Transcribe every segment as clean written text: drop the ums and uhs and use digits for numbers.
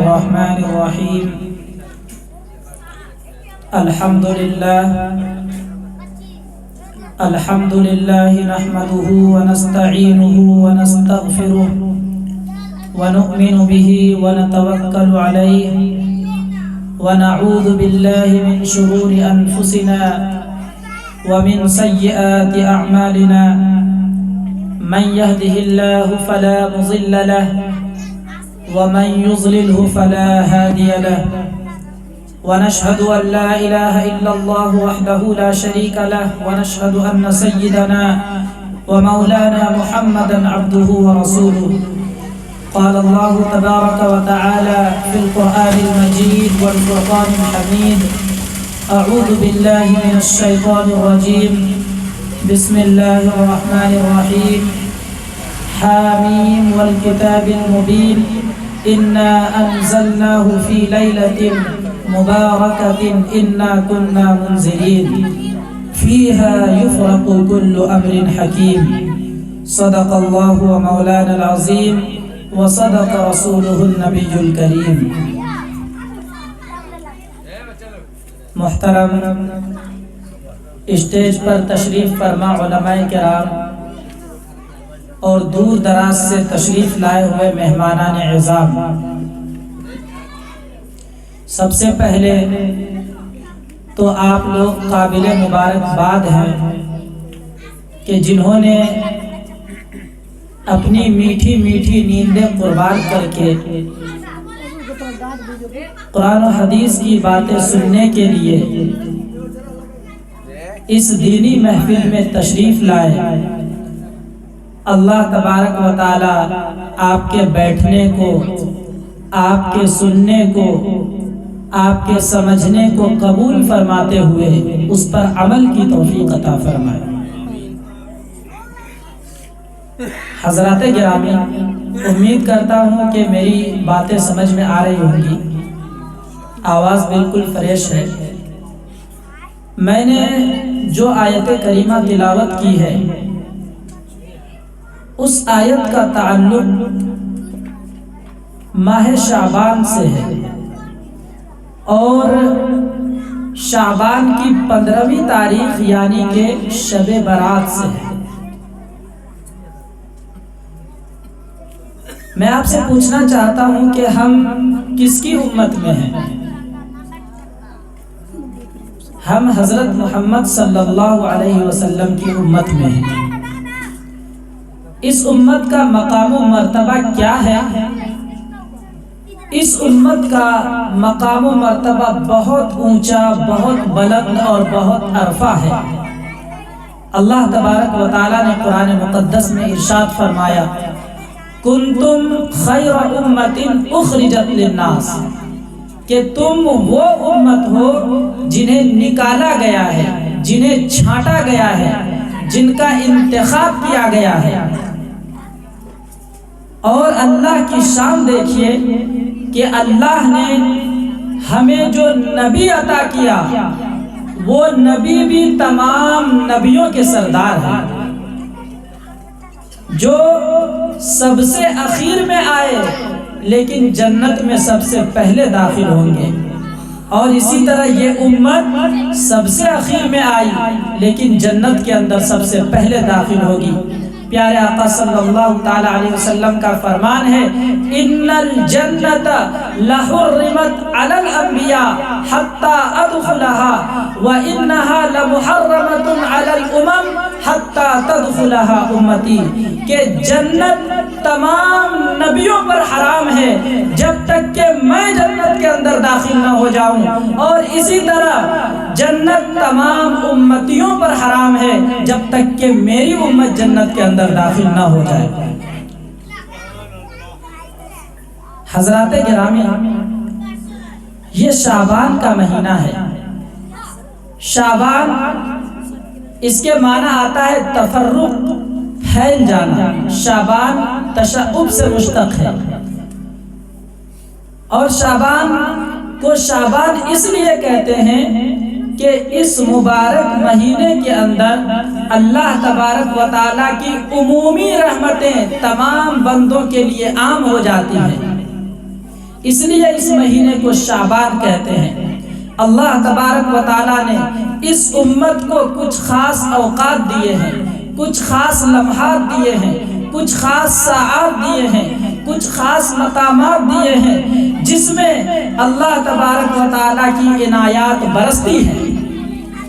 الرحمن الرحيم الحمد لله نحمده ونستعينه ونستغفره ونؤمن به ونتوكل عليه ونعوذ بالله من شرور أنفسنا ومن سيئات أعمالنا من يهده الله فلا مضل له ومن يضلله فلا هادي له ونشهد أن لا إله إلا الله وحده لا شريك له ونشهد أن سيدنا ومولانا محمدا عبده ورسوله قال الله تبارك وتعالى في القرآن المجيد والفرقان الحميد أعوذ بالله من الشيطان الرجيم بسم الله الرحمن الرحيم حاميم والكتاب المبين إنا أنزلناه في ليلة مباركة إنا كنا منذرين فيها يفرق كل أمر حكيم صدق الله ومولانا العظيم وصدق رسوله النبي الكريم. محترم اسٹیج پر تشریف فرما علماء کرام اور دور دراز سے تشریف لائے ہوئے مہمانان اعظام، سب سے پہلے تو آپ لوگ قابل مبارکباد ہیں کہ جنہوں نے اپنی میٹھی میٹھی نیندیں قربان کر کے قرآن و حدیث کی باتیں سننے کے لیے اس دینی محفل میں تشریف لائے۔ اللہ تبارک و تعالی آپ کے بیٹھنے کو، آپ کے سننے کو، آپ کے سمجھنے کو قبول فرماتے ہوئے اس پر عمل کی توفیق عطا فرمائے۔ حضرات گرامی، امید کرتا ہوں کہ میری باتیں سمجھ میں آ رہی ہوں گی، آواز بالکل فریش ہے۔ میں نے جو آیت کریمہ تلاوت کی ہے اس آیت کا تعلق ماہ شعبان سے ہے اور شعبان کی 15ویں تاریخ یعنی کہ شب برات سے ہے۔ میں آپ سے پوچھنا چاہتا ہوں کہ ہم کس کی امت میں ہیں؟ ہم حضرت محمد صلی اللہ علیہ وسلم کی امت میں ہیں۔ اس امت کا مقام و مرتبہ کیا ہے؟ اس امت کا مقام و مرتبہ بہت اونچا، بہت بلند اور بہت عرفہ ہے۔ اللہ تبارک و تعالیٰ نے قرآن مقدس میں ارشاد فرمایا کنتم خیر امت اخرجت للناس، کہ تم وہ امت ہو جنہیں نکالا گیا ہے، جنہیں چھانٹا گیا ہے، جن کا انتخاب کیا گیا ہے۔ اور اللہ کی شان دیکھیے کہ اللہ نے ہمیں جو نبی عطا کیا وہ نبی بھی تمام نبیوں کے سردار ہیں، جو سب سے اخیر میں آئے لیکن جنت میں سب سے پہلے داخل ہوں گے، اور اسی طرح یہ امت سب سے اخیر میں آئی لیکن جنت کے اندر سب سے پہلے داخل ہوگی۔ پیارے آقا صلی اللہ تعالی علیہ وسلم کا فرمان ہے ان الجنت لحرمت علی الانبیاء حتی ادخلها وانها لمحرمت علی الامم حتی تدخلها امتی، کہ جنت تمام نبیوں پر حرام ہے جب تک کہ میں جنت کے اندر داخل نہ ہو جاؤں، اور اسی طرح جنت تمام امتیوں پر حرام ہے جب تک کہ میری امت جنت کے اندر داخل نہ ہو جائے۔ حضرات گرامی، یہ شعبان کا مہینہ ہے۔ شعبان اس کے معنی آتا ہے تفرق، پھیل جانا۔ شعبان تشعب سے مشتق ہے، اور شعبان کو شعبان اس لیے کہتے ہیں کہ اس مبارک مہینے کے اندر اللہ تبارک و تعالیٰ کی عمومی رحمتیں تمام بندوں کے لیے عام ہو جاتی ہیں۔ اس لیے اس مہینے کو شعبان کہتے ہیں۔ اللہ تبارک و تعالیٰ نے اس امت کو کچھ خاص اوقات دیے ہیں، کچھ خاص لمحات دیے ہیں، کچھ خاص ساعات دیے ہیں، کچھ خاص مقامات دیے ہیں جس میں اللہ تبارک و تعالیٰ کی عنایات برستی ہیں،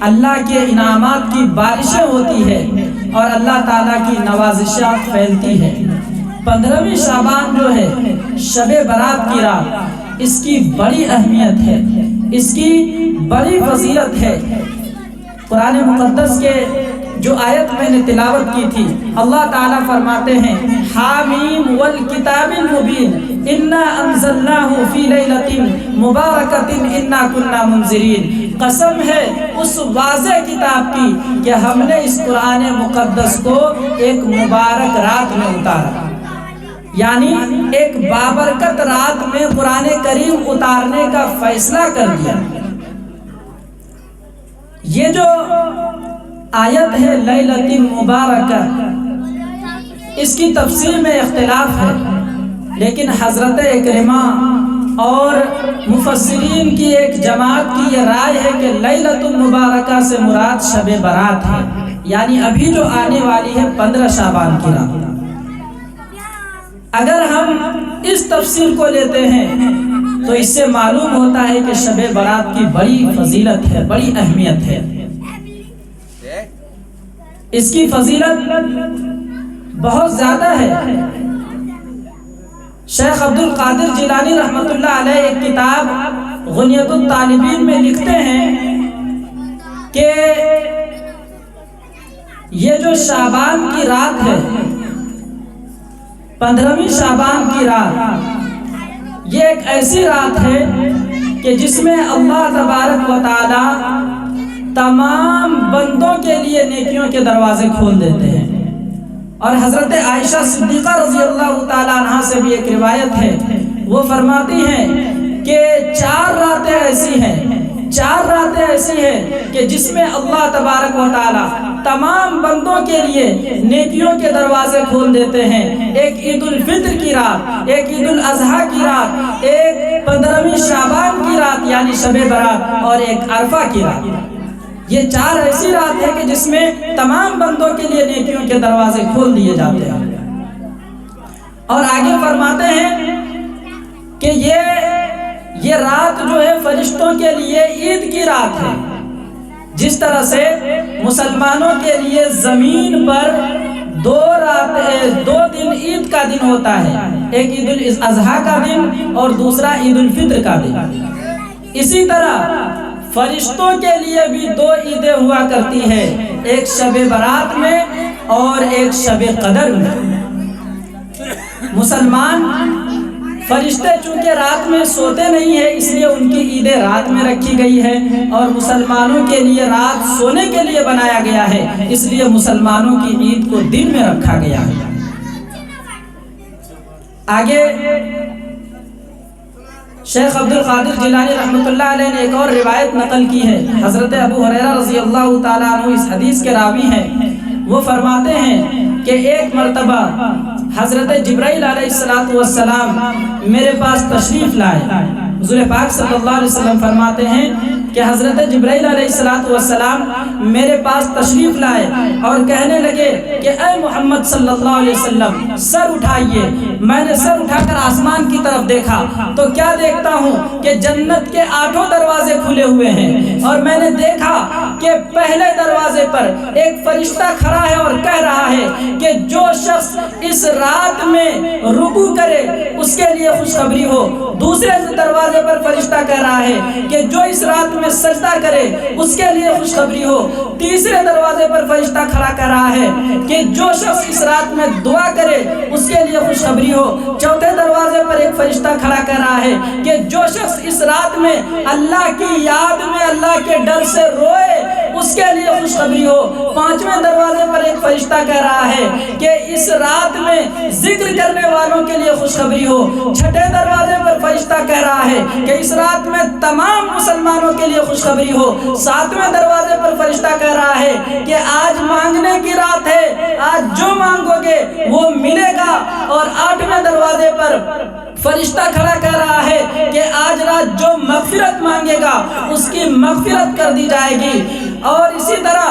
اللہ کے انعامات کی بارشیں ہوتی ہے اور اللہ تعالیٰ کی نوازشات پھیلتی ہے۔ 15ویں شعبان جو ہے شب برات کی رات، اس کی بڑی اہمیت ہے، اس کی بڑی فضیلت ہے۔ قرآن مقدس کے جو آیت میں نے تلاوت کی تھی، اللہ تعالیٰ فرماتے ہیں حامیم والکتاب المبین انا انزلناہ فی لیلۃ مبارکۃ انا کنا منذرین، قسم ہے اس واضح کتاب کی کہ ہم نے اس قرآن مقدس کو ایک مبارک رات میں اتارا، یعنی ایک بابرکت رات میں قرآن کریم اتارنے کا فیصلہ کر دیا۔ یہ جو آیت ہے لیلۃ مبارکہ، اس کی تفسیر میں اختلاف ہے، لیکن حضرت اکرمہ اور مفسرین کی ایک جماعت کی یہ رائے ہے کہ لیلۃ مبارکہ سے مراد شب برات ہے، یعنی ابھی جو آنے والی ہے 15 شعبان کی رات۔ اگر ہم اس تفسیر کو لیتے ہیں تو اس سے معلوم ہوتا ہے کہ شب برات کی بڑی فضیلت ہے، بڑی اہمیت ہے، اس کی فضیلت بہت زیادہ ہے۔ شیخ عبد القادر جیلانی رحمۃ اللہ علیہ ایک کتاب غنیۃ الطالبین میں لکھتے ہیں کہ یہ جو شعبان کی رات ہے، 15ویں شعبان کی رات، یہ ایک ایسی رات ہے کہ جس میں اللہ تبارک و تعالی تمام بندوں کے لیے نیکیوں کے دروازے کھول دیتے ہیں۔ اور حضرت عائشہ صدیقہ رضی اللہ تعالیٰ عنہا سے بھی ایک روایت ہے، وہ فرماتی ہیں کہ 4 راتیں ایسی ہیں کہ جس میں اللہ تبارک و تعالیٰ تمام بندوں کے لیے نیکیوں کے دروازے کھول دیتے ہیں۔ ایک عید الفطر کی رات، ایک عید الاضحیٰ کی رات، ایک 15ویں شعبان کی رات یعنی شب برات، اور ایک عرفہ کی رات۔ یہ 4 ایسی رات ہے کہ جس میں تمام بندوں کے لیے نیکیوں کے دروازے کھول دیے جاتے ہیں۔ اور آگے فرماتے ہیں کہ یہ رات جو ہے فرشتوں کے لیے عید کی رات ہے، جس طرح سے مسلمانوں کے لیے زمین پر 2 دن عید کا دن ہوتا ہے، ایک عید الاضحیٰ کا دن اور دوسرا عید الفطر کا دن، اسی طرح فرشتوں کے لیے بھی 2 عیدیں ہوا کرتی ہے، ایک شب برات میں اور ایک شب قدر میں۔ مسلمان فرشتے چونکہ رات میں سوتے نہیں ہیں، اس لیے ان کی عیدیں رات میں رکھی گئی ہے، اور مسلمانوں کے لیے رات سونے کے لیے بنایا گیا ہے، اس لیے مسلمانوں کی عید کو دن میں رکھا گیا ہے۔ آگے شیخ عبد القادر جیلانی رحمۃ اللہ علیہ نے ایک اور روایت نقل کی ہے، حضرت ابو ہریرہ رضی اللہ تعالیٰ عنہ اس حدیث کے راوی ہیں، وہ فرماتے ہیں کہ ایک مرتبہ حضرت جبرائیل علیہ السلام میرے پاس تشریف لائے۔ حضور پاک صلی اللہ علیہ وسلم فرماتے ہیں کہ حضرت جبرائیل علیہ السلام میرے پاس تشریف لائے اور کہنے لگے کہ اے محمد صلی اللہ علیہ وسلم سر اٹھائیے۔ میں نے سر اٹھا کر آسمان کی طرف دیکھا تو کیا دیکھتا ہوں کہ جنت کے 8 دروازے کھلے ہوئے ہیں، اور میں نے دیکھا کہ پہلے دروازے پر ایک فرشتہ کھڑا ہے اور کہہ رہا ہے کہ جو شخص اس رات میں رکوع کرے اس کے لیے خوشخبری ہو۔ دوسرے دروازے پر فرشتہ کہہ رہا ہے کہ جو اس رات میں سجدہ کرے اس کے لیے خوشخبری ہو۔ تیسرے دروازے پر فرشتہ کھڑا کہہ رہا ہے کہ جو شخص اس رات میں دعا کرے اس کے لیے خوشخبری ہو۔ چوتھے دروازے پر ایک فرشتہ کھڑا کہہ رہا ہے کہ جو شخص اس رات میں اللہ کی یاد میں اللہ کے ڈر سے روئے اس کے لیے خوشخبری ہو۔ 5ویں دروازے پر ایک فرشتہ کہہ رہا ہے کہ اس رات میں ذکر کرنے والوں کے لیے خوشخبری ہو۔ 6 دروازے پر فرشتہ کہہ رہا ہے کہ اس رات میں تمام مسلمانوں کے لیے خوشخبری ہو۔ 7ویں دروازے پر فرشتہ کہہ رہا ہے کہ آج مانگنے کی رات ہے، آج جو مانگو گے وہ ملے گا۔ اور 8ویں دروازے پر فرشتہ کھڑا کہہ رہا ہے کہ آج رات جو مغفرت مانگے گا اس کی مغفرت کر دی جائے گی۔ اور اسی طرح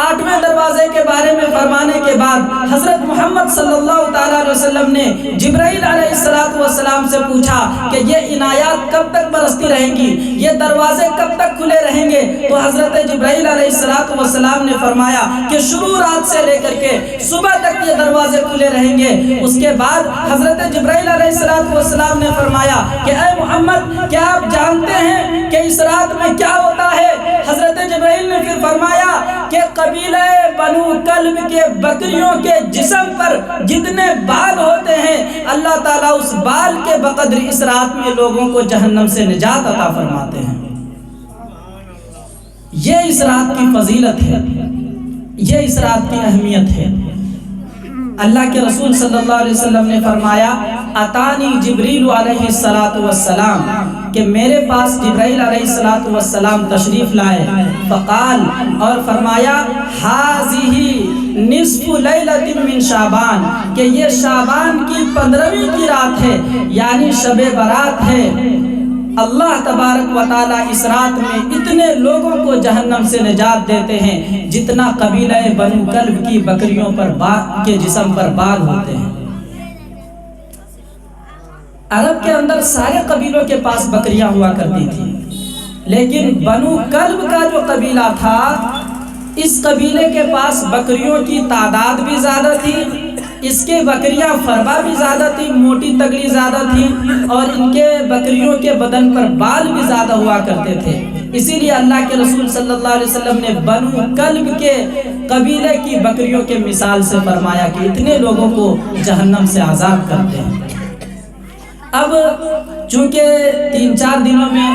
8ویں دروازے کے بارے میں فرمانے کے بعد حضرت محمد صلی اللہ تعالیٰ علیہ وسلم نے جبرائیل علیہ السلام سے پوچھا کہ یہ عنایات کب تک برستی رہیں گی، یہ دروازے کب تک کھلے رہیں گے؟ تو حضرت جبرائیل علیہ السلام نے فرمایا کہ شروع رات سے لے کر کے صبح تک یہ دروازے کھلے رہیں گے۔ اس کے بعد حضرت جبرائیل علیہ السلام نے فرمایا کہ اے محمد، کیا آپ جانتے ہیں کہ اس رات میں کیا ہوتا ہے؟ حضرت جبرائیل نے پھر فرمایا کہ قبیلہ بنو کلب کے بکریوں کے جسم پر جتنے بال ہوتے ہیں اللہ تعالیٰ اس بال کے بقدر اس رات میں لوگوں کو جہنم سے نجات عطا فرماتے ہیں۔ یہ اس رات کی فضیلت ہے، یہ اس رات کی اہمیت ہے۔ اللہ کے رسول صلی اللہ علیہ وسلم نے فرمایا اتانی جبریل علیہ السلام کہ میرے پاس جبرائیل علیہ السلام تشریف لائے، فقال اور فرمایا ہذہ نصف لیلۃ من شعبان کہ یہ شعبان کی 15ویں کی رات ہے، یعنی شب برات ہے۔ اللہ تبارک و تعالیٰ اس رات میں اتنے لوگوں کو جہنم سے نجات دیتے ہیں جتنا قبیلہ بنو کلب کی بکریوں پر کے جسم پر بال ہوتے ہیں۔ عرب کے اندر سارے قبیلوں کے پاس بکریاں ہوا کرتی تھیں، لیکن بنو کلب کا جو قبیلہ تھا اس قبیلے کے پاس بکریوں کی تعداد بھی زیادہ تھی، اس کے بکریاں فربا بھی زیادہ تھی، موٹی تگڑی زیادہ تھی، اور ان کے بکریوں کے بدن پر بال بھی زیادہ ہوا کرتے تھے۔ اسی لیے اللہ کے رسول صلی اللہ علیہ وسلم نے بنو کلب کے قبیلے کی بکریوں کے مثال سے فرمایا کہ اتنے لوگوں کو جہنم سے آزاد کرتے ہیں۔ اب چونکہ 3-4 دنوں میں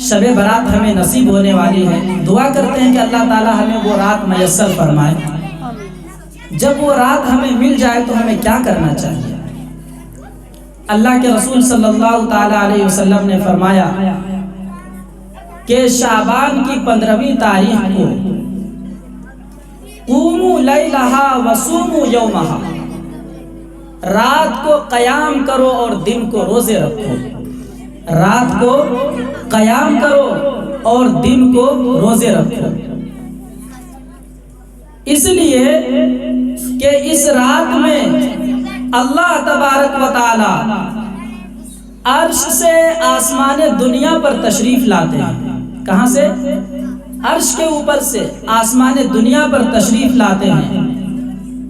شب برات ہمیں نصیب ہونے والی ہے، دعا کرتے ہیں کہ اللہ تعالی ہمیں وہ رات میسر فرمائے۔ جب وہ رات ہمیں مل جائے تو ہمیں کیا کرنا چاہیے؟ اللہ کے رسول صلی اللہ تعالی علیہ وسلم نے فرمایا کہ شعبان کی 15ویں تاریخ کو قوموا لیلہا وصوموا یومہا، رات کو قیام کرو اور دن کو روزے رکھو۔ رات کو قیام کرو اور دن کو روزے رکھو، اس لیے کہ اس رات میں اللہ تبارک و تعالی عرش سے آسمان دنیا پر تشریف لاتے ہیں۔ کہاں سے؟ عرش کے اوپر سے آسمان دنیا پر تشریف لاتے ہیں۔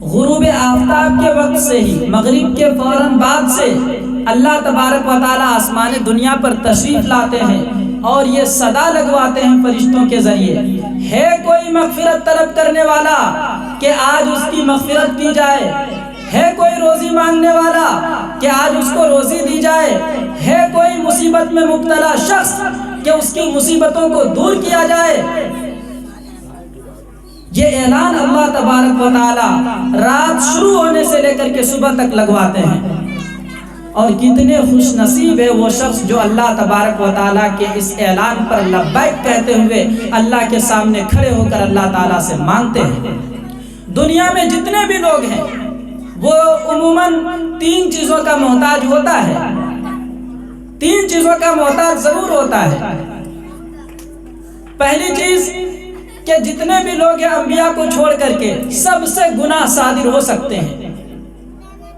غروب آفتاب کے وقت سے ہی، مغرب کے فوراً بعد سے اللہ تبارک و تعالی آسمان دنیا پر تشریف لاتے ہیں اور یہ صدا لگواتے ہیں فرشتوں کے ذریعے، ہے کوئی مغفرت طلب کرنے والا کہ آج اس کی مغفرت کی جائے؟ ہے کوئی روزی مانگنے والا کہ آج اس کو روزی دی جائے؟ ہے کوئی مصیبت میں مبتلا شخص کہ اس کی مصیبتوں کو دور کیا جائے؟ یہ اعلان اللہ تبارک و تعالی رات شروع ہونے سے لے کر کے صبح تک لگواتے ہیں۔ اور کتنے خوش نصیب ہے وہ شخص جو اللہ تبارک و تعالیٰ کے اس اعلان پر لبیک کہتے ہوئے اللہ کے سامنے کھڑے ہو کر اللہ تعالیٰ سے مانگتے ہیں۔ دنیا میں جتنے بھی لوگ ہیں وہ عموماً 3 چیزوں کا محتاج ہوتا ہے، 3 چیزوں کا محتاج ضرور ہوتا ہے۔ پہلی چیز کہ جتنے بھی لوگ ہیں انبیاء کو چھوڑ کر کے سب سے گناہ صادر ہو سکتے ہیں،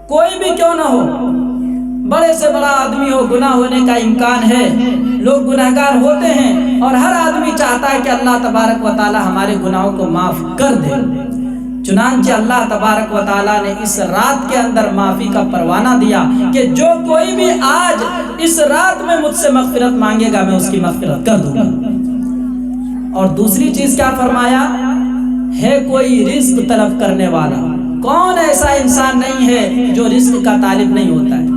کوئی بھی کیوں نہ ہو، بڑے سے بڑا آدمی ہو، گناہ ہونے کا امکان ہے، لوگ گناہگار ہوتے ہیں، اور ہر آدمی چاہتا ہے کہ اللہ تبارک و تعالی ہمارے گناہوں کو معاف کر دے۔ چنانچہ اللہ تبارک و تعالی نے اس رات کے اندر معافی کا پروانہ دیا کہ جو کوئی بھی آج اس رات میں مجھ سے مغفرت مانگے گا میں اس کی مغفرت کر دوں گا۔ اور دوسری چیز کیا فرمایا؟ ہے کوئی رزق طلب کرنے والا، کون ایسا انسان نہیں ہے جو رزق کا طالب نہیں ہوتا ہے؟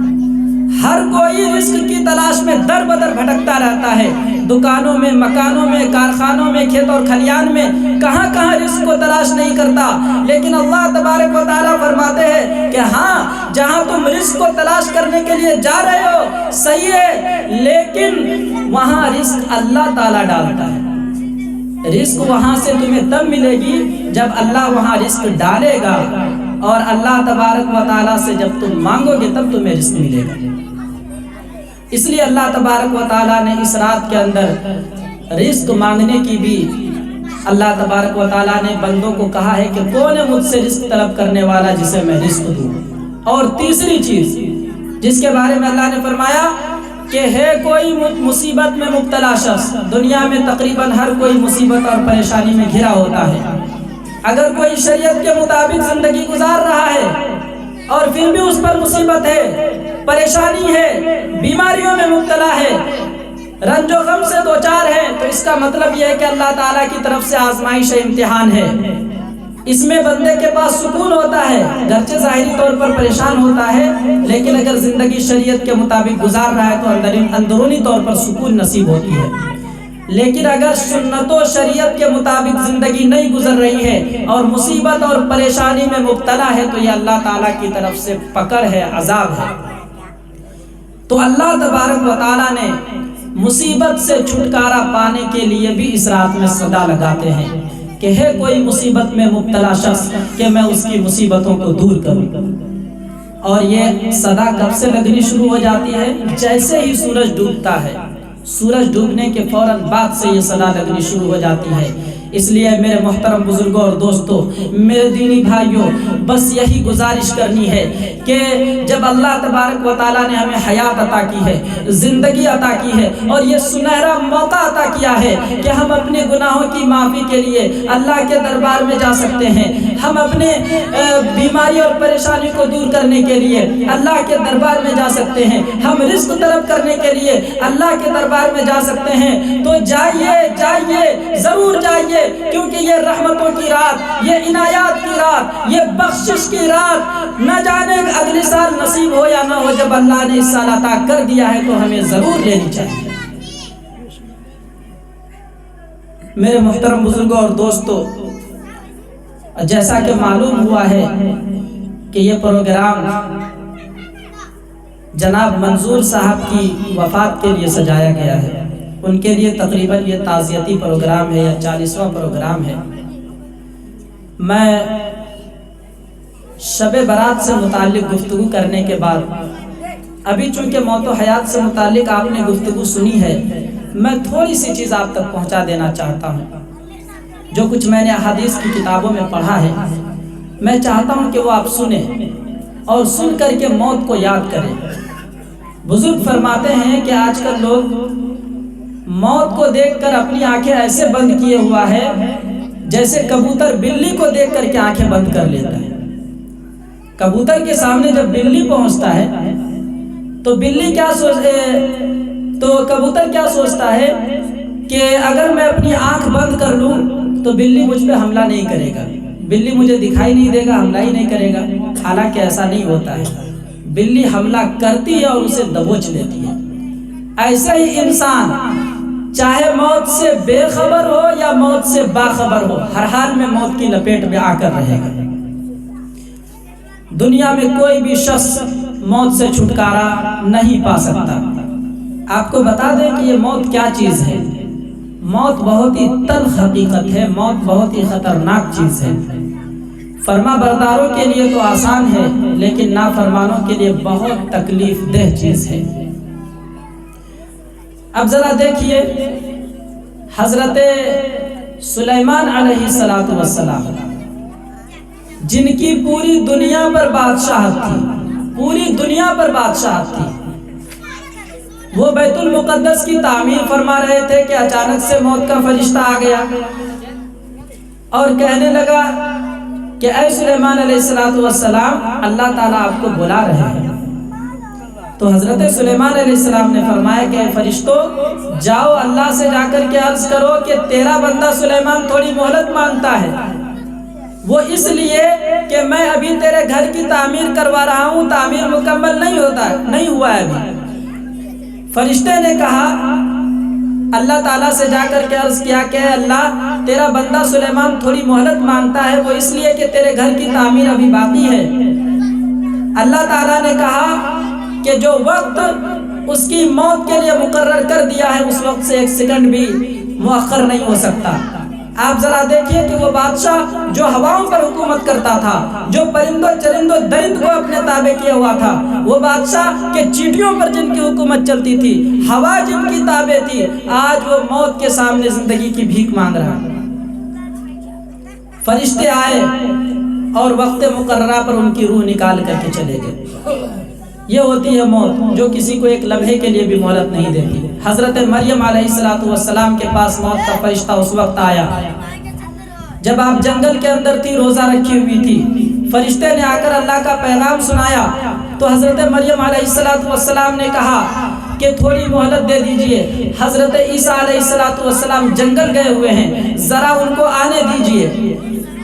ہر کوئی رزق کی تلاش میں در بدر بھٹکتا رہتا ہے، دکانوں میں، مکانوں میں، کارخانوں میں، کھیت اور کھلیان میں، کہاں کہاں رزق کو تلاش نہیں کرتا۔ لیکن اللہ تبارک و تعالیٰ فرماتے ہیں کہ ہاں، جہاں تم رزق کو تلاش کرنے کے لیے جا رہے ہو صحیح ہے، لیکن وہاں رزق اللہ تعالیٰ ڈالتا ہے۔ رزق وہاں سے تمہیں تب ملے گی جب اللہ وہاں رزق ڈالے گا، اور اللہ تبارک و تعالیٰ سے جب تم مانگو گے تب تمہیں رزق ملے گا۔ اس لیے اللہ تبارک و تعالیٰ نے اس رات کے اندر رزق مانگنے کی بھی اللہ تبارک و تعالیٰ نے بندوں کو کہا ہے کہ کون ہے مجھ سے رزق طلب کرنے والا جسے میں رزق دوں۔ اور تیسری چیز جس کے بارے میں اللہ نے فرمایا کہ ہے کوئی مصیبت میں مبتلا شخص، دنیا میں تقریباً ہر کوئی مصیبت اور پریشانی میں گھرا ہوتا ہے، اگر کوئی شریعت کے مطابق زندگی گزار رہا ہے اور پھر بھی اس پر مصیبت ہے، پریشانی ہے، بیماریوں میں مبتلا ہے، رنج و غم سے دوچار ہے، تو اس کا مطلب یہ ہے کہ اللہ تعالیٰ کی طرف سے آزمائش امتحان ہے۔ اس میں بندے کے پاس سکون ہوتا ہے، گرچہ ظاہری طور پر پریشان ہوتا ہے، لیکن اگر زندگی شریعت کے مطابق گزار رہا ہے تو اندرونی طور پر سکون نصیب ہوتی ہے۔ لیکن اگر سنت و شریعت کے مطابق زندگی نہیں گزر رہی ہے اور مصیبت اور پریشانی میں مبتلا ہے تو یہ اللہ تعالیٰ کی طرف سے پکڑ ہے، عذاب ہے۔ تو اللہ تبارک و تعالیٰ نے مصیبت سے چھٹکارا پانے کے لیے بھی اس رات میں صدا لگاتے ہیں کہ ہے کوئی مصیبت میں مبتلا شخص کہ میں اس کی مصیبتوں کو دور کروں۔ اور یہ صدا کب سے لگنی شروع ہو جاتی ہے؟ جیسے ہی سورج ڈوبتا ہے، سورج ڈوبنے کے فوراً بعد سے یہ صدا لگنی شروع ہو جاتی ہے۔ اس لیے میرے محترم بزرگوں اور دوستوں، میرے دینی بھائیوں، بس یہی گزارش کرنی ہے کہ جب اللہ تبارک و تعالیٰ نے ہمیں حیات عطا کی ہے، زندگی عطا کی ہے اور یہ سنہرا موقع عطا کیا ہے کہ ہم اپنے گناہوں کی معافی کے لیے اللہ کے دربار میں جا سکتے ہیں، ہم اپنے بیماری اور پریشانی کو دور کرنے کے لیے اللہ کے دربار میں جا سکتے ہیں، ہم رزق طلب کرنے کے لیے اللہ کے دربار میں جا سکتے ہیں، تو جائیے جائیے، ضرور جائیے، کیونکہ یہ رحمتوں کی رات، یہ عنایات کی رات، یہ بخشش کی رات، نہ جانے اگلے سال نصیب ہو یا نہ ہو، جب اللہ نے اس سال عطا کر دیا ہے تو ہمیں ضرور لینی چاہیے۔ میرے محترم بزرگوں اور دوستوں، جیسا کہ معلوم ہوا ہے کہ یہ پروگرام جناب منظور صاحب کی وفات کے لیے سجایا گیا ہے، ان کے لیے تقریباً یہ تعزیتی پروگرام ہے یا 40واں پروگرام ہے۔ میں شب برات سے متعلق گفتگو کرنے کے بعد، ابھی چونکہ موت و حیات سے متعلق آپ نے گفتگو سنی ہے، میں تھوڑی سی چیز آپ تک پہنچا دینا چاہتا ہوں۔ جو کچھ میں نے احادیث کی کتابوں میں پڑھا ہے، میں چاہتا ہوں کہ وہ آپ سنیں اور سن کر کے موت کو یاد کریں۔ بزرگ فرماتے ہیں کہ آج کل لوگ موت کو دیکھ کر اپنی آنکھیں ایسے بند کیے ہوا ہے جیسے کبوتر بلی کو دیکھ کر کے آنکھیں بند کر لیتا ہے۔ کبوتر کے سامنے جب بلی پہنچتا ہے تو کبوتر کیا سوچتا ہے کہ اگر میں اپنی آنکھ بند کر لوں تو بلی مجھ پہ حملہ نہیں کرے گا، بلی مجھے دکھائی نہیں دے گا، حملہ ہی نہیں کرے گا۔ حالانکہ ایسا نہیں ہوتا ہے، بلی حملہ کرتی ہے اور اسے دبوچ لیتی ہے۔ ایسے ہی انسان چاہے موت سے بے خبر ہو یا موت سے باخبر ہو، ہر حال میں موت کی لپیٹ میں آ کر رہے گا۔ دنیا میں کوئی بھی شخص موت سے چھٹکارا نہیں پا سکتا۔ آپ کو بتا دیں کہ یہ موت کیا چیز ہے۔ موت بہت ہی تلخ حقیقت ہے، موت بہت ہی خطرناک چیز ہے۔ فرما برداروں کے لیے تو آسان ہے، لیکن نافرمانوں کے لیے بہت تکلیف دہ چیز ہے۔ اب ذرا دیکھیے، حضرت سلیمان علیہ السلام جن کی پوری دنیا پر بادشاہت تھی، پوری دنیا پر بادشاہت تھی، وہ بیت المقدس کی تعمیر فرما رہے تھے کہ اچانک سے موت کا فرشتہ آ گیا اور کہنے لگا کہ اے سلیمان علیہ السلام، اللہ تعالیٰ آپ کو بلا رہے ہیں۔ تو حضرت سلیمان علیہ السلام نے فرمایا کہ اے فرشتوں، جاؤ اللہ سے جا کر کے عرض کرو کہ تیرا بندہ سلیمان تھوڑی مہلت مانگتا ہے، وہ اس لیے کہ میں ابھی تیرے گھر کی تعمیر کروا رہا ہوں، تعمیر مکمل نہیں ہوا ہے ابھی۔ فرشتے نے کہا، اللہ تعالیٰ سے جا کر کے عرض کیا کہ اللہ، تیرا بندہ سلیمان تھوڑی مہلت مانگتا ہے، وہ اس لیے کہ تیرے گھر کی تعمیر ابھی باقی ہے۔ اللہ تعالیٰ نے کہا کہ جو وقت اس کی موت کے لیے مقرر کر دیا ہے، اس وقت سے 1 سیکنڈ بھی مؤخر نہیں ہو سکتا۔ آپ ذرا دیکھیے کہ وہ بادشاہ جو ہواؤں پر حکومت کرتا تھا، جو پرندوں چرندوں درند کو اپنے تابع کیا ہوا تھا، وہ بادشاہ کہ چیٹیوں پر جن کی حکومت چلتی تھی، ہوا جن کی تابع تھی، آج وہ موت کے سامنے زندگی کی بھیک مانگ رہا ہے۔ فرشتے آئے اور وقت مقررہ پر ان کی روح نکال کر کے چلے گئے۔ یہ ہوتی ہے موت، جو کسی کو ایک لمحے کے لیے بھی مہلت نہیں دیتی۔ حضرت مریم علیہ السلام کے پاس موت کا فرشتہ اس وقت آیا جب آپ جنگل کے اندر تھی، روزہ رکھی ہوئی تھی۔ فرشتے نے آ کر اللہ کا پیغام سنایا تو حضرت مریم علیہ السلام نے کہا کہ تھوڑی مہلت دے دیجئے، حضرت عیسیٰ علیہ السلام جنگل گئے ہوئے ہیں، ذرا ان کو آنے دیجئے۔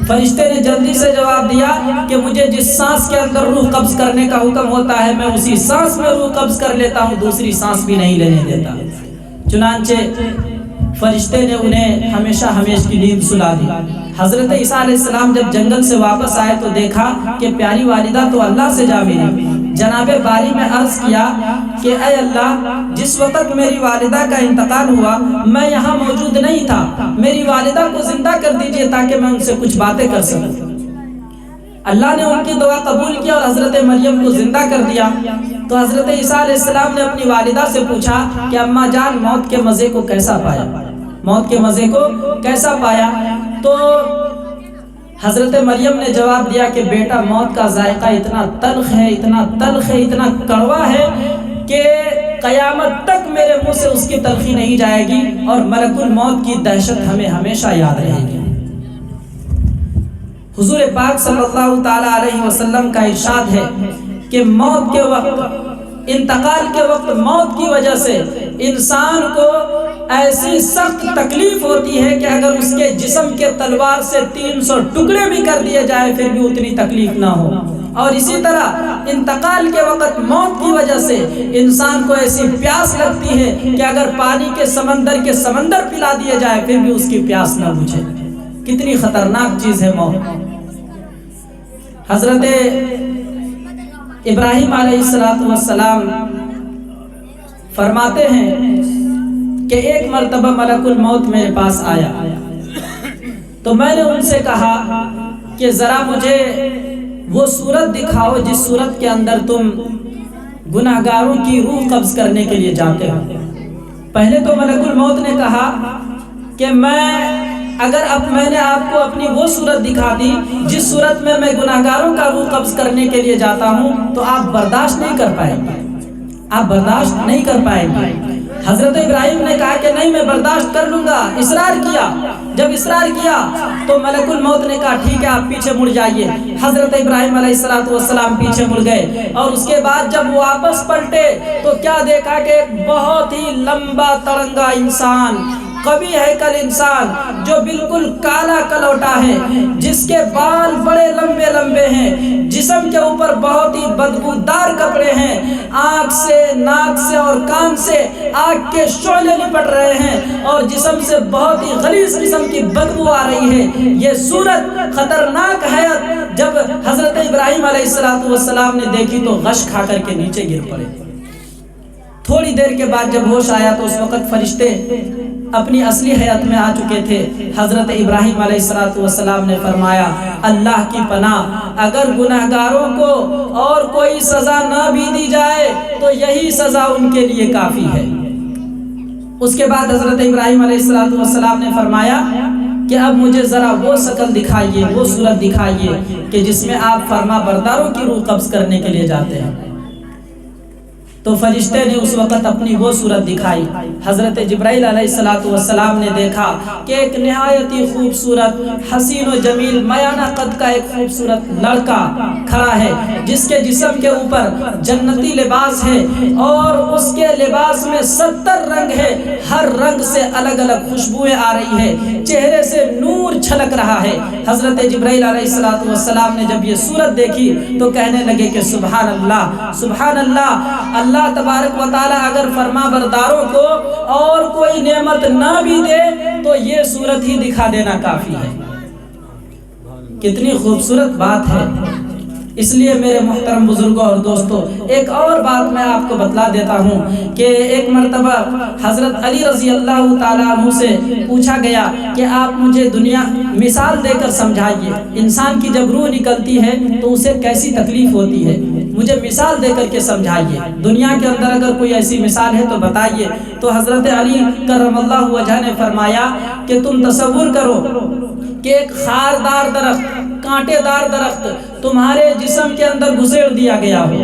فرشتے نے جلدی سے جواب دیا کہ مجھے جس سانس کے اندر روح قبض کرنے کا حکم ہوتا ہے میں اسی سانس میں روح قبض کر لیتا ہوں، دوسری سانس بھی نہیں لینے دیتا۔ چنانچہ فرشتے نے انہیں ہمیشہ ہمیشہ کی نیند سلا دی۔ حضرت عیسیٰ علیہ السلام جب جنگل سے واپس آئے تو دیکھا کہ پیاری والدہ تو اللہ سے جا ملی۔ جناب باری میں عرض کیا کہ اے اللہ، جس وقت میری والدہ کا انتقال ہوا میں یہاں موجود نہیں تھا، میری والدہ کو زندہ کر دیجئے تاکہ میں ان سے کچھ باتیں کر سکوں۔ اللہ نے ان کی دعا قبول کی اور حضرت مریم کو زندہ کر دیا۔ تو حضرت عیسیٰ علیہ السلام نے اپنی والدہ سے پوچھا کہ اماں جان موت کے مزے کو کیسا پایا، موت کے مزے کو کیسا پایا؟ تو حضرت مریم نے جواب دیا کہ بیٹا موت کا ذائقہ اتنا تلخ ہے، اتنا تلخ ہے، اتنا کڑوا ہے کہ قیامت تک میرے منہ سے اس کی تلخی نہیں جائے گی اور ملک الموت کی دہشت ہمیں ہمیشہ یاد رہے گی۔ حضور پاک صلی اللہ تعالی علیہ وسلم کا ارشاد ہے کہ موت کے وقت، انتقال کے وقت موت کی وجہ سے انسان کو ایسی سخت تکلیف ہوتی ہے کہ اگر اس کے جسم کے تلوار سے 300 ٹکڑے بھی کر دیے جائے پھر بھی اتنی تکلیف نہ ہو۔ اور اسی طرح انتقال کے وقت موت کی وجہ سے انسان کو ایسی پیاس لگتی ہے کہ اگر پانی کے سمندر پلا دیے جائے پھر بھی اس کی پیاس نہ بجھے۔ کتنی خطرناک چیز ہے موت۔ حضرت ابراہیم علیہ السلام فرماتے ہیں کہ ایک مرتبہ ملک الموت میرے پاس آیا تو میں نے ان سے کہا کہ ذرا مجھے وہ صورت دکھاؤ جس صورت کے اندر تم گناہگاروں کی روح قبض کرنے کے لیے جاتے ہو۔ پہلے تو ملک الموت نے کہا کہ اگر اب میں نے آپ کو اپنی وہ صورت دکھا دی جس صورت میں گناہگاروں کا روح قبض کرنے کے لیے جاتا ہوں تو آپ برداشت نہیں کر پائیں گے، آپ برداشت نہیں کر پائیں گے۔ حضرت ابراہیم نے کہا کہ نہیں میں برداشت کر لوں گا، اصرار کیا۔ جب اصرار کیا تو ملک الموت نے کہا ٹھیک ہے آپ پیچھے مڑ جائیے۔ حضرت ابراہیم علیہ السلام پیچھے مڑ گئے اور اس کے بعد جب واپس پلٹے تو کیا دیکھا کہ ایک بہت ہی لمبا تڑنگا انسان، قوی ہیکل انسان جو بالکل کالا کلوٹا ہے، جس کے بال بڑے لمبے لمبے ہیں، جسم کے اوپر بہت ہی بدبودار کپڑے ہیں، آنکھ سے ناک سے اور کان سے آگ کے شعلے لپٹ رہے ہیں اور جسم سے بہت ہی غلیظ قسم کی بدبو آ رہی ہے۔ یہ صورت خطرناک حیات جب حضرت ابراہیم علیہ السلام نے دیکھی تو غش کھا کر کے نیچے گر پڑے۔ تھوڑی دیر کے بعد جب ہوش آیا تو اس وقت فرشتے اپنی اصلی حیات میں آ چکے تھے۔ حضرت ابراہیم علیہ السلام نے فرمایا اللہ کی پناہ، اگر گناہگاروں کو اور کوئی سزا نہ بھی دی جائے تو یہی سزا ان کے لیے کافی ہے۔ اس کے بعد حضرت ابراہیم علیہ السلام نے فرمایا کہ اب مجھے ذرا وہ شکل دکھائیے، وہ صورت دکھائیے کہ جس میں آپ فرما برداروں کی روح قبض کرنے کے لیے جاتے ہیں۔ تو فرشتے نے اس وقت اپنی وہ صورت دکھائی۔ حضرت جبرائیل علیہ السلام نے دیکھا کہ ایک نہایت ہی خوبصورت حسین و جمیل میانہ قد کا ایک خوبصورت لڑکا کھڑا ہے جس کے جسم کے اوپر جنتی لباس ہے اور اس کے لباس میں 70 رنگ ہے، ہر رنگ سے الگ الگ خوشبوئیں آ رہی ہے، چہرے سے نور چھلک رہا ہے۔ حضرت جبرائیل علیہ السلام نے جب یہ صورت دیکھی تو کہنے لگے کہ سبحان اللہ، سبحان اللہ، اللہ تبارک و تعالی اگر فرما برداروں کو اور کوئی نعمت نہ بھی دے تو یہ صورت ہی دکھا دینا کافی ہے۔ کتنی خوبصورت بات ہے۔ اس لیے میرے محترم بزرگوں اور دوستوں، ایک اور بات میں آپ کو بتلا دیتا ہوں کہ ایک مرتبہ حضرت علی رضی اللہ تعالیٰ عنہ سے پوچھا گیا کہ آپ مجھے دنیا مثال دے کر سمجھائیے، انسان کی جب روح نکلتی ہے تو اسے کیسی تکلیف ہوتی ہے، مجھے مثال دے کر کے سمجھائیے، دنیا کے اندر اگر کوئی ایسی مثال ہے تو بتائیے۔ تو حضرت علی کرم اللہ وجہ نے فرمایا کہ تم تصور کرو کہ ایک خاردار درخت، کانٹے دار درخت تمہارے جسم کے اندر گھسیڑ دیا گیا ہو،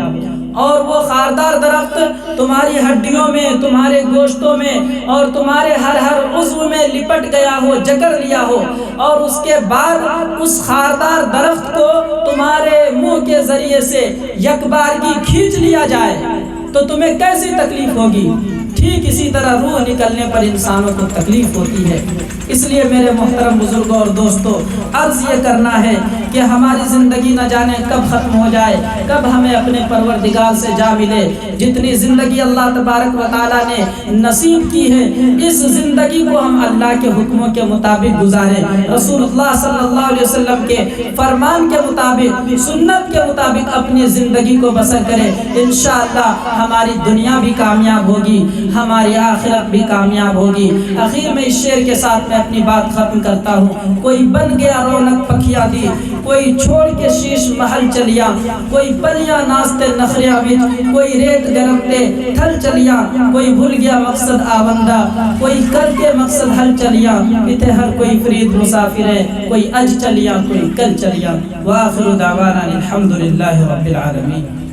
اور وہ خاردار درخت تمہاری ہڈیوں میں، تمہارے گوشتوں میں اور تمہارے ہر عضو میں لپٹ گیا ہو، جکڑ لیا ہو، اور اس کے بعد اس خاردار درخت کو تمہارے منہ کے ذریعے سے یک بارگی کھینچ لیا جائے تو تمہیں کیسی تکلیف ہوگی؟ ٹھیک اسی طرح روح نکلنے پر انسانوں کو تکلیف ہوتی ہے۔ اس لیے میرے محترم بزرگوں اور دوستوں، عرض یہ کرنا ہے کہ ہماری زندگی نہ جانے کب ختم ہو جائے، کب ہمیں اپنے پروردگار سے جا ملے۔ جتنی زندگی اللہ تبارک و تعالیٰ نے نصیب کی ہے، اس زندگی کو ہم اللہ کے حکموں کے مطابق گزاریں، رسول اللہ صلی اللہ علیہ وسلم کے فرمان کے مطابق، سنت کے مطابق اپنی زندگی کو بسر کریں۔ انشاءاللہ ہماری دنیا بھی کامیاب ہوگی، ہماری آخرت بھی کامیاب ہوگی۔ آخر میں اس شعر کے ساتھ میں اپنی بات ختم کرتا ہوں۔ کوئی بن گیا رونق پکھیا دی، کوئی چھوڑ کے شیش محل چلیا، کوئی پلیاں ناستے نخریا وچ، کوئی ریت گرمتے تھل چلیا، کوئی بھول گیا مقصد آوندہ، کوئی کر کے مقصد حل چلیا، اتھے ہر کوئی فرید مسافر ہے، کوئی اج چلیا کوئی کل چلیا۔ وآخر دعوانا الحمدللہ رب العالمین۔